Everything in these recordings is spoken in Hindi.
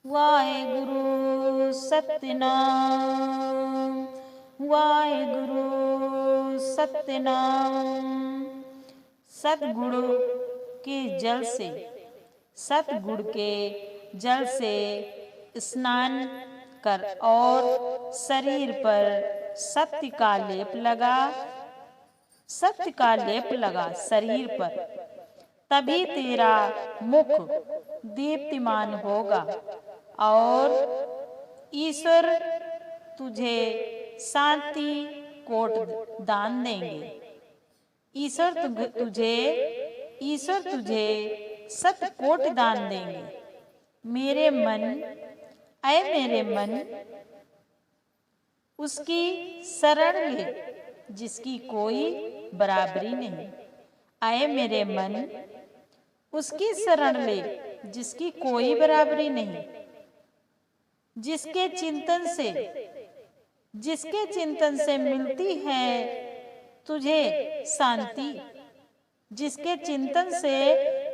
वाहेगुरु सतनाम। वाहेगुरु सतनाम। सतगुरु के जल से, सतगुरु के जल से स्नान कर और शरीर पर सत्य का लेप लगा, सत्य का लेप लगा शरीर पर, तभी तेरा मुख दीप्तिमान होगा और ईश्वर तुझे शांति कोट दान देंगे। ईश्वर तुझे सत कोट दान देंगे। मेरे मन, ऐ मेरे मन, उसकी शरण ले जिसकी कोई बराबरी नहीं। ऐ मेरे मन, उसकी शरण ले जिसकी कोई बराबरी नहीं। जिसके चिंतन से मिलती है तुझे शांति, जिसके चिंतन से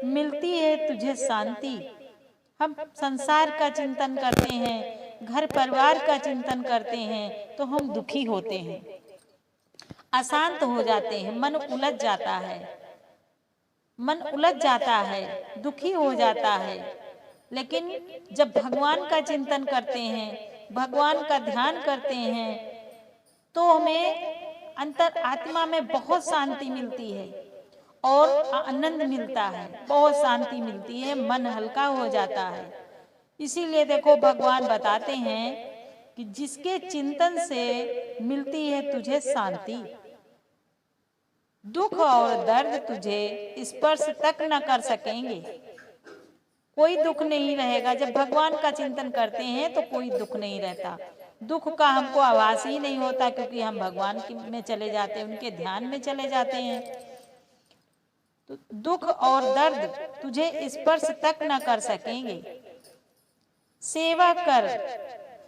मिलती है तुझे शांति। हम संसार का चिंतन करते हैं, घर परिवार का चिंतन करते हैं तो हम दुखी होते हैं, अशांत हो जाते हैं, मन उलझ जाता है, मन उलझ जाता है, दुखी हो जाता है। लेकिन जब भगवान का चिंतन करते हैं, भगवान का ध्यान करते हैं तो हमें अंतर आत्मा में बहुत शांति मिलती है और आनंद मिलता है, बहुत शांति मिलती है, मन हल्का हो जाता है। इसीलिए देखो भगवान बताते हैं कि जिसके चिंतन से मिलती है तुझे शांति, दुख और दर्द तुझे स्पर्श तक न कर सकेंगे। कोई दुख नहीं रहेगा। जब भगवान का चिंतन करते हैं तो कोई दुख नहीं रहता, दुख का हमको आभास ही नहीं होता, क्योंकि हम भगवान में चले जाते हैं, उनके ध्यान में चले जाते हैं। तो दुख और दर्द तुझे स्पर्श तक न कर सकेंगे। सेवा कर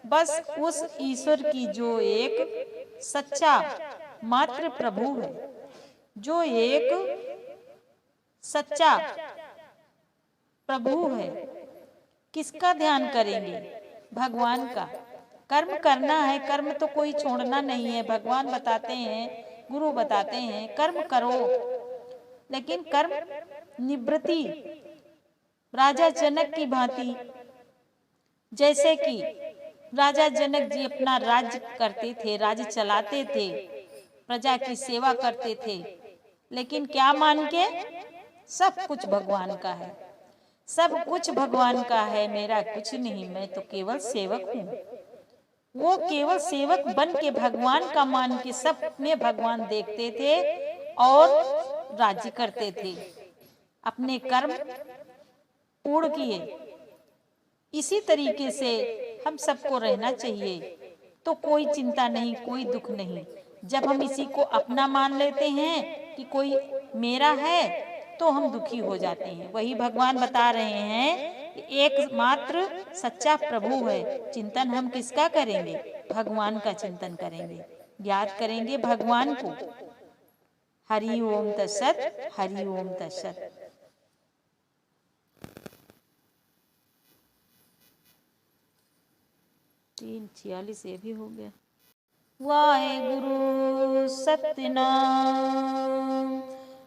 बस उस ईश्वर की जो एक सच्चा मात्र प्रभु है, जो एक सच्चा प्रभु है। किसका ध्यान करेंगे? भगवान का। कर्म करना है, कर्म तो कोई छोड़ना नहीं है। भगवान बताते हैं, गुरु बताते हैं कर्म करो, लेकिन कर्म निवृत्ति राजा जनक की भांति। जैसे कि राजा जनक जी अपना राज्य करते थे, राज्य चलाते थे, प्रजा की सेवा करते थे, लेकिन क्या मान के? सब कुछ भगवान का है, सब कुछ भगवान का है, मेरा कुछ नहीं, मैं तो केवल सेवक हूँ। वो केवल सेवक बन के भगवान का मान के सब में भगवान देखते थे और राज्य करते थे, अपने कर्म पूर्ण किए। इसी तरीके से हम सबको रहना चाहिए, तो कोई चिंता नहीं, कोई दुख नहीं। जब हम इसी को अपना मान लेते हैं कि कोई मेरा है तो हम दुखी हो जाते हैं। वही भगवान बता रहे हैं कि एकमात्र सच्चा प्रभु है। चिंतन हम किसका करेंगे? भगवान का चिंतन करेंगे, याद करेंगे भगवान को। हरि ओम तत्सत, हरि ओम तत्सत। 3:46 ये भी हो गया। वाहेगुरु सतनाम।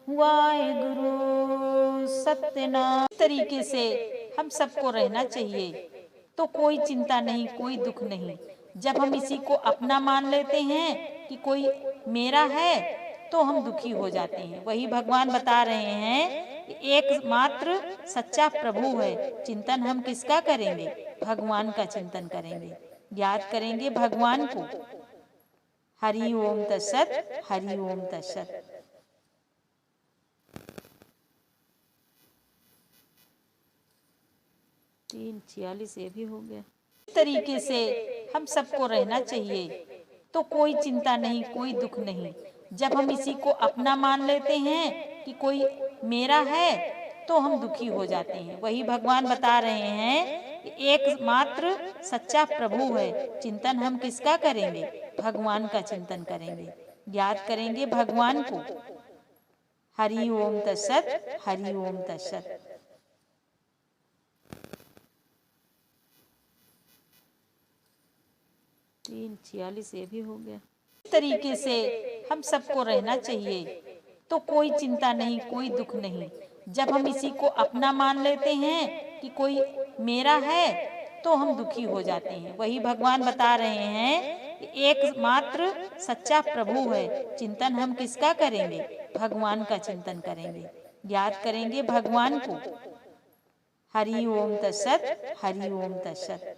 वाहेगुरु सतनाम। इस तरीके से हम सबको रहना चाहिए, तो कोई चिंता नहीं, कोई दुख नहीं। जब हम इसी को अपना मान लेते हैं कि कोई मेरा है तो हम दुखी हो जाते हैं। वही भगवान बता रहे हैं कि एकमात्र सच्चा प्रभु है। चिंतन हम किसका करेंगे? भगवान का चिंतन करेंगे, याद करेंगे भगवान को। हरि ओम तत्सत, हरि ओम तत्सत। 3:46 ये भी हो गया। इस तरीके से हम सबको रहना चाहिए, तो कोई चिंता नहीं, कोई दुख नहीं। जब हम इसी को अपना मान लेते हैं कि कोई मेरा है तो हम दुखी हो जाते हैं। वही भगवान बता रहे हैं कि एकमात्र सच्चा प्रभु है। चिंतन हम किसका करेंगे? भगवान का चिंतन करेंगे, याद करेंगे भगवान को। हरि ओम तत्सत, हरि ओम तत्सत। 346 ये भी हो गया। इस तरीके से हम सबको रहना चाहिए, तो कोई चिंता नहीं, कोई दुख नहीं। जब हम इसी को अपना मान लेते हैं कि कोई मेरा है, तो हम दुखी हो जाते हैं। वही भगवान बता रहे हैं कि एकमात्र सच्चा प्रभु है। चिंतन हम किसका करेंगे? भगवान का चिंतन करेंगे, याद करेंगे भगवान को। हरि ओम तत्सत, हरि ओम तत्सत।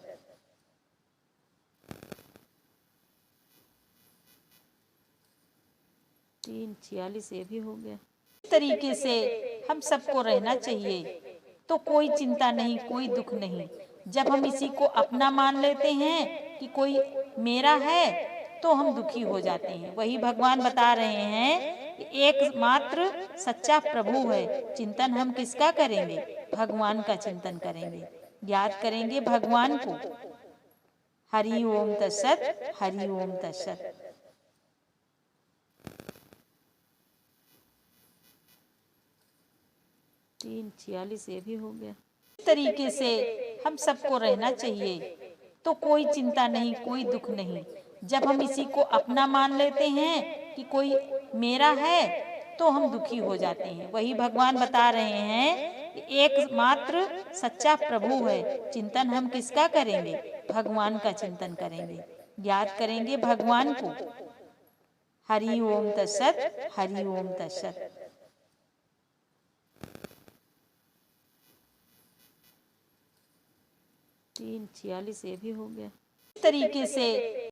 346 ये भी हो गया। इस तरीके से हम सबको रहना चाहिए, तो कोई चिंता नहीं, कोई दुख नहीं। जब हम इसी को अपना मान लेते हैं कि कोई मेरा है, तो हम दुखी हो जाते हैं। वही भगवान बता रहे हैं कि एकमात्र सच्चा प्रभु है। चिंतन हम किसका करेंगे? भगवान का चिंतन करेंगे, याद करेंगे भगवान को। हरि ओम तत्सत, हरि ओम तत्सत। 346 ये भी हो गया। इस तरीके से हम सबको रहना चाहिए, तो कोई चिंता नहीं, कोई दुख नहीं। जब हम इसी को अपना मान लेते हैं कि कोई मेरा है, तो हम दुखी हो जाते हैं। वही भगवान बता रहे हैं कि एकमात्र सच्चा प्रभु है। चिंतन हम किसका करेंगे? भगवान का चिंतन करेंगे, याद करेंगे भगवान को। हरि ओम तत्सत, हरि ओम तत्सत। 346 ये भी हो गया। इस तरीके से